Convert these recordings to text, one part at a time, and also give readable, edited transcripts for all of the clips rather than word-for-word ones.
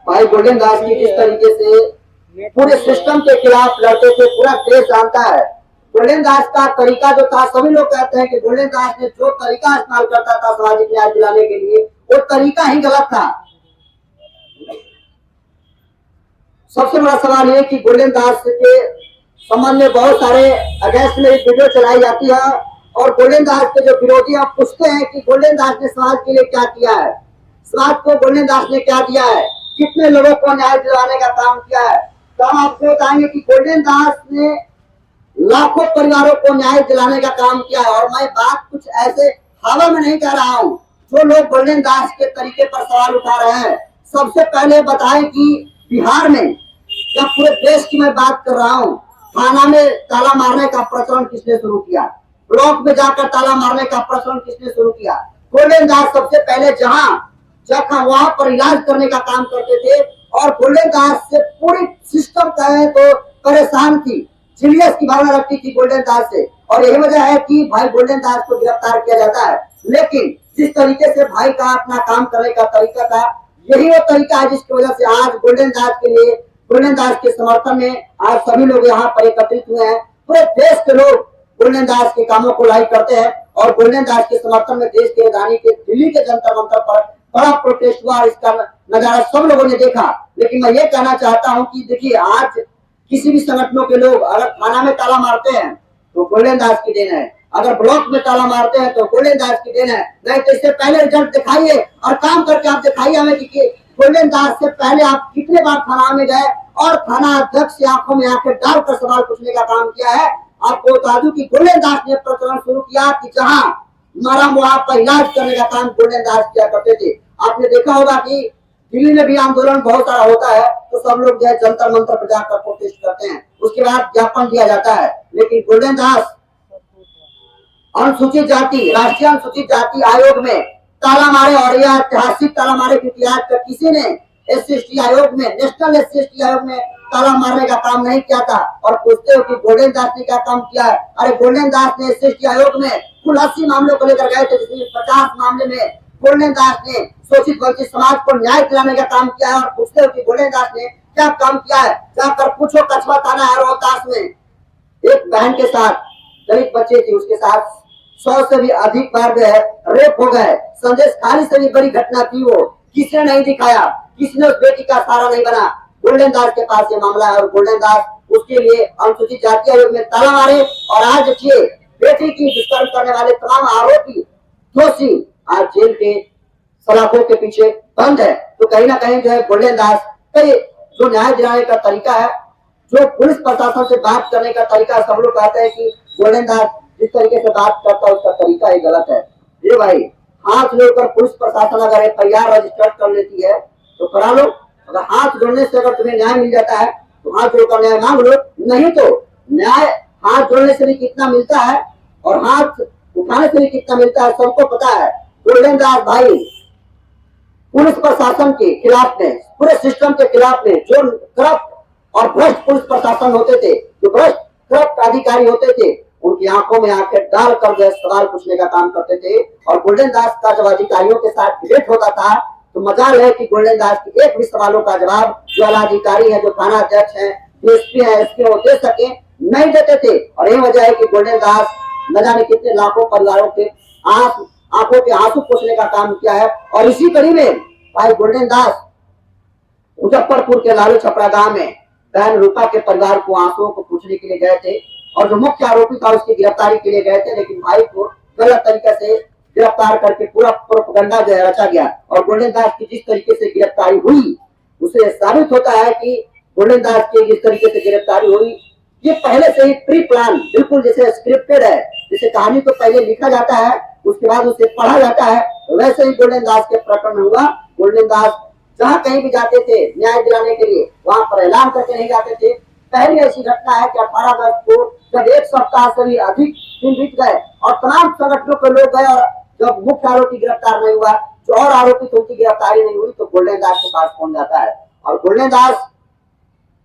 भाई गोल्डन दास की जिस तरीके से पूरे सिस्टम के खिलाफ लड़ते थे, पूरा देश जानता है। गोल्डन दास का तरीका जो था, सभी लोग कहते हैं कि गोल्डन दास ने जो तरीका इस्तेमाल करता था सामाजिक न्याय दिलाने के लिए, वो तरीका ही गलत था। सबसे बड़ा सवाल ये कि गोल्डन दास के संबंध में बहुत सारे अगेंस्ट में वीडियो चलाई जाती है, और गोल्डन दास के जो विरोधी आप पूछते हैं कि गोल्डन दास ने समाज के लिए क्या किया है, समाज को गोल्डन दास ने क्या दिया है, कितने लोगों को न्याय दिलाने का काम किया है, तो हम आपको बताएंगे कि गोल्डन दास ने लाखों परिवारों को न्याय दिलाने का काम किया है। और मैं बात कुछ ऐसे हवा में नहीं कह रहा हूँ। जो लोग गोल्डन दास के तरीके पर सवाल उठा रहे हैं, सबसे पहले बताएं कि बिहार में, जब पूरे देश की मैं बात कर रहा हूँ, थाना में ताला मारने का प्रचलन किसने शुरू किया, ब्लॉक में जाकर ताला मारने का प्रचलन किसने शुरू किया? गोल्डन दास सबसे पहले जहां जगह वहां पर इलाज करने का काम करते थे, और गोल्डन दास से पूरी सिस्टम कहे तो परेशान थी, सीरियस की भावना रखती थी गोल्डन दास से। और यही वजह है कि भाई गोल्डन दास को गिरफ्तार किया जाता है। लेकिन जिस तरीके से भाई का अपना काम करने का तरीका था, यही वो तरीका है जिसकी वजह से आज गोल्डन दास के लिए, गोल्डन दास के समर्थन में आज सभी लोग यहाँ पर एकत्रित हुए हैं। पूरे देश के लोग गोल्डन दास के कामों को लाइक करते हैं, और गोल्डन दास के समर्थन में देश के राजधानी के दिल्ली के जंतर मंतर पर बड़ा प्रोटेस्ट हुआ। इसका नजारा सब लोगों ने देखा। लेकिन मैं ये कहना चाहता हूँ कि देखिए, आज किसी भी संगठनों के लोग अगर थाना में ताला मारते हैं तो गोल्डन दास की देन है, अगर ब्लॉक में ताला मारते हैं तो गोल्डन दास की देन है। नहीं तो इससे पहले रिजल्ट दिखाइए और काम करके आप दिखाइए हमें कि गोल्डन दास से पहले आप कितने बार थाना में गए और थाना अध्यक्ष से आंखों में आंखें डालकर सवाल पूछने का काम किया है। आपको बता दूं कि गोल्डन दास ने प्रचलन शुरू किया कि जहां मरा मुआ पर इलाज करने का काम गोल्डन दास किया करते थे। आपने देखा होगा कि दिल्ली में भी आंदोलन बहुत सारा होता है, तो सब लोग जो है जंतर मंतर पर जाकर प्रोटेस्ट करते हैं, उसके बाद ज्ञापन दिया जाता है। लेकिन गोल्डन दास अनुसूचित जाति, राष्ट्रीय अनुसूचित जाति आयोग में ताला मारे, और यह ऐतिहासिक ताला मारे क्योंकि आज तक किसी ने SC/ST आयोग में, नेशनल SC/ST आयोग में ताला मारने का काम नहीं किया था। और पूछते हो कि गोल्डन दास ने क्या काम किया है? अरे गोल्डन दास ने SC/ST आयोग में कुल 80 मामलों को लेकर गए थे, जिसमें 50 मामले में गोल्डन दास ने शोषित वंचित समाज को न्याय दिलाने का काम किया है। और पूछते हो कि गोल्डन दास ने क्या काम किया है? जाकर पूछो, कछवा थाना है रोहतास में, एक बहन के साथ, दलित बच्चे थी, उसके साथ 100 से भी अधिक बार जो है रेप हो गए। संदेश खाली से भी बड़ी घटना थी वो, किसने नहीं दिखाया, किसने उस बेटी का सहारा नहीं बना। गोल्डन दास के पास ये मामला है, और गोल्डन दास उसके लिए अनुसूचित जाति आयोग में ताला मारे। और आज देखिए, बेटी की दुष्कर्म करने वाले तमाम आरोपी, दोषी आज जेल के सलाखों के पीछे बंद है। तो कहीं ना कहीं जो है गोल्डन दास का जो न्याय दिलाने का तरीका है, जो पुलिस प्रशासन से बात करने का तरीका, सब लोग कहते हैं कि गोल्डन दास जिस तरीके से बात करता है उसका तरीका ही गलत है। ये भाई, हाथ जोड़कर पुलिस प्रशासन अगर FIR रजिस्टर कर लेती है तो करा लो। अगर हाथ जोड़ने से अगर तुम्हें न्याय मिल जाता है तो हाथ जोड़कर न्याय मांग लो। नहीं तो न्याय हाथ जोड़ने से भी कितना मिलता है और हाथ उठाने से भी कितना मिलता है, सबको पता है। गोल्डन दास भाई पुलिस प्रशासन के खिलाफ में, पूरे सिस्टम के खिलाफ में, जो करप्ट और भ्रष्ट पुलिस प्रशासन होते थे, जो भ्रष्ट करप्ट अधिकारी होते थे, उनकी आंखों में आंखें डालकर जो सवाल पूछने का काम करते थे। और गोल्डन दास का जब अधिकारियों के साथ डिबेट होता था तो मजाल है कि गोल्डन दास के एक भी सवालों का जवाब जो अधिकारी है, जो थाना अध्यक्ष है, DSP है, SP वो दे सके, नहीं देते थे। और यही वजह है कि गोल्डन दास न जाने कितने लाखों परिवारों के आंखों के आंसू पोंछने का काम किया है। और इसी कड़ी में भाई गोल्डन दास मुजफ्फरपुर के लालू छपरा गांव में बहन रूपा के परिवार को आंसुओं को पूछने के लिए गए थे, और जो मुख्य आरोपी था उसकी गिरफ्तारी के लिए गए थे। लेकिन भाई को गलत तरीके से गिरफ्तार करके पूरा प्रोपेगेंडा जो है रचा गया। और गोल्डन दास की जिस तरीके से गिरफ्तारी हुई, उससे साबित होता है कि गोल्डन दास की जिस तरीके से गिरफ्तारी हुई, ये पहले से ही प्री प्लान, बिल्कुल जैसे स्क्रिप्टेड है। जैसे कहानी को पहले लिखा जाता है, उसके बाद उसे पढ़ा जाता है, वैसे ही गोल्डन दास के प्रकरण में हुआ। गोल्डन दास जहाँ कहीं भी जाते थे न्याय दिलाने के लिए, वहां पर ऐलान करके नहीं जाते थे। पहली ऐसी घटना है कि 18 अगस्त को जब एक सप्ताह से भी अधिक दिन बीत गए और तमाम संगठनों के लोग गए, और जब मुख्य आरोपी गिरफ्तार नहीं हुआ, जो और आरोपी थे उनकी गिरफ्तारी नहीं हुई, तो गोल्डन दास के पास पहुंच जाता है। और गोल्डन दास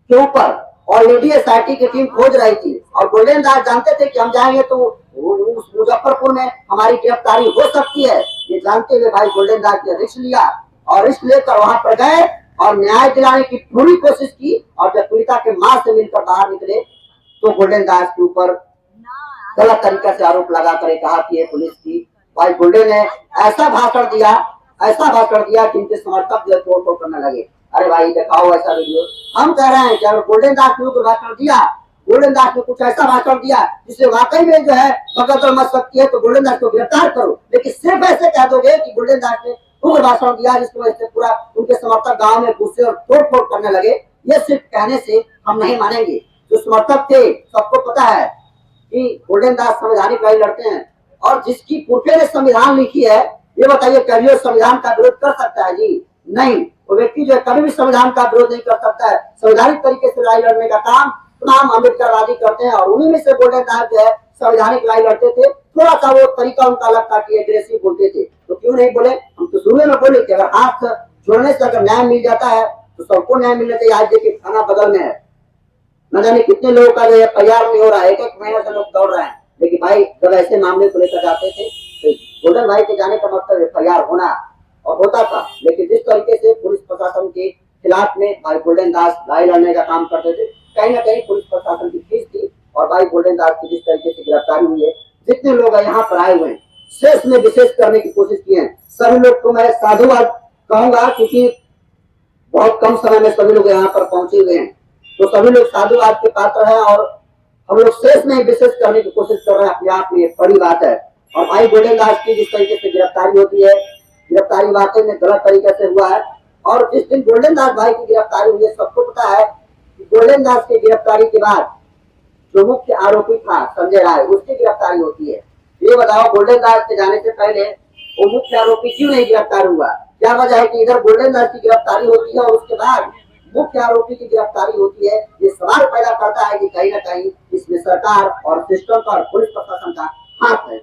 के ऊपर ऑलरेडी SIT की टीम खोज रही थी, और गोल्डन दास जानते थे कि हम जाएंगे तो मुजफ्फरपुर में हमारी गिरफ्तारी हो सकती है। ये जानते हुए भाई गोल्डन दास ने रिस्क लिया, और रिस्क लेकर वहां पर गए, और न्याय दिलाने की पूरी कोशिश की, और जब पीड़िता के मां से मिलकर बाहर निकले तो गोल्डन दास के ऊपर गलत तरीके से आरोप लगाकर कहा कि ये पुलिस की। भाई गोल्डन ने ऐसा भाषण दिया कि इनके समर्थक जो तोड़ फोड़ करने लगे। अरे भाई दिखाओ ऐसा वीडियो। हम कह रहे हैं कि अगर गोल्डन दास ने भाषण दिया, गोल्डन दास ने कुछ ऐसा भाषण दिया जिससे वाकई में जो है भगदड़ मच सकती है, तो गोल्डन दास को गिरफ्तार करो। लेकिन सिर्फ ऐसे कह दोगे कि गोल्डन दास ने उग्र भाषण दिया जिसकी वजह से पूरा उनके समर्थक गांव में घुसे और तोड़ फोड़ करने लगे, ये सिर्फ कहने से हम नहीं मानेंगे। जो समर्थक थे सबको पता है कि गोल्डन दास संवैधानिक लड़ाई लड़ते हैं, और जिसकी पुरखे ने संविधान लिखी है, ये बताइए कभी वो संविधान का विरोध कर सकता है? जी नहीं। वो व्यक्ति जो है कभी भी संविधान का विरोध नहीं कर सकता है। संवैधानिक तरीके से लड़ाई लड़ने का काम तमाम अम्बेडकरवादी करते हैं, और उन्हीं में से गोल्डन दास जो है संवैधानिक लड़ाई लड़ते थे। थोड़ा सा वो तरीका उनका अलग था कि एग्रेसिव बोलते थे, तो क्यों नहीं बोले? हम तो शुरू में बोले कि अगर हाथ जोड़ने से अगर न्याय मिल जाता है तो सबको न्याय मिलना चाहिए। आज देखिए थाना बगल में है, न जाने कितने लोगों का जो है तैयार नहीं हो रहा है, एक एक महीने से लोग दौड़ रहे हैं। लेकिन भाई जब ऐसे मामले को लेकर जाते थे तो गोल्डन भाई के जाने का मतलब तैयार होना और होता था। लेकिन जिस तरीके से पुलिस प्रशासन के खिलाफ में भाई गोल्डन दास लड़ाई लड़ने का काम करते थे, कहीं ना कहीं पुलिस प्रशासन की फीस थी। और भाई गोल्डन दास की जिस तरीके से गिरफ्तारी हुई है, जितने लोग यहाँ पर आए हुए हैं शेष में विशेष करने की कोशिश की है, सभी लोग को मैं साधुवाद कहूंगा, क्योंकि बहुत कम समय में सभी लोग यहाँ पर पहुंचे हुए हैं, तो सभी लोग साधुवाद के पात्र हैं। और हम लोग शेष में विशेष करने की कोशिश कर रहे हैं, अपने आप में एक बड़ी बात है। और भाई गोल्डन दास की जिस तरीके से गिरफ्तारी होती है, गिरफ्तारी वाकई में गलत तरीके से हुआ है। और जिस दिन गोल्डन दास भाई की गिरफ्तारी हुई है, सबको पता है कि गोल्डन दास की गिरफ्तारी के बाद जो मुख्य आरोपी था संजय राय, उसकी गिरफ्तारी होती है। ये बताओ गोल्डन दास के जाने से पहले वो मुख्य आरोपी क्यों नहीं गिरफ्तार हुआ? क्या वजह है कि इधर गोल्डन दास की गिरफ्तारी होती है और उसके बाद मुख्य आरोपी की गिरफ्तारी होती है? ये सवाल पैदा करता है कि कहीं ना कहीं इसमें सरकार और सिस्टम पर पुलिस प्रशासन का हाथ है।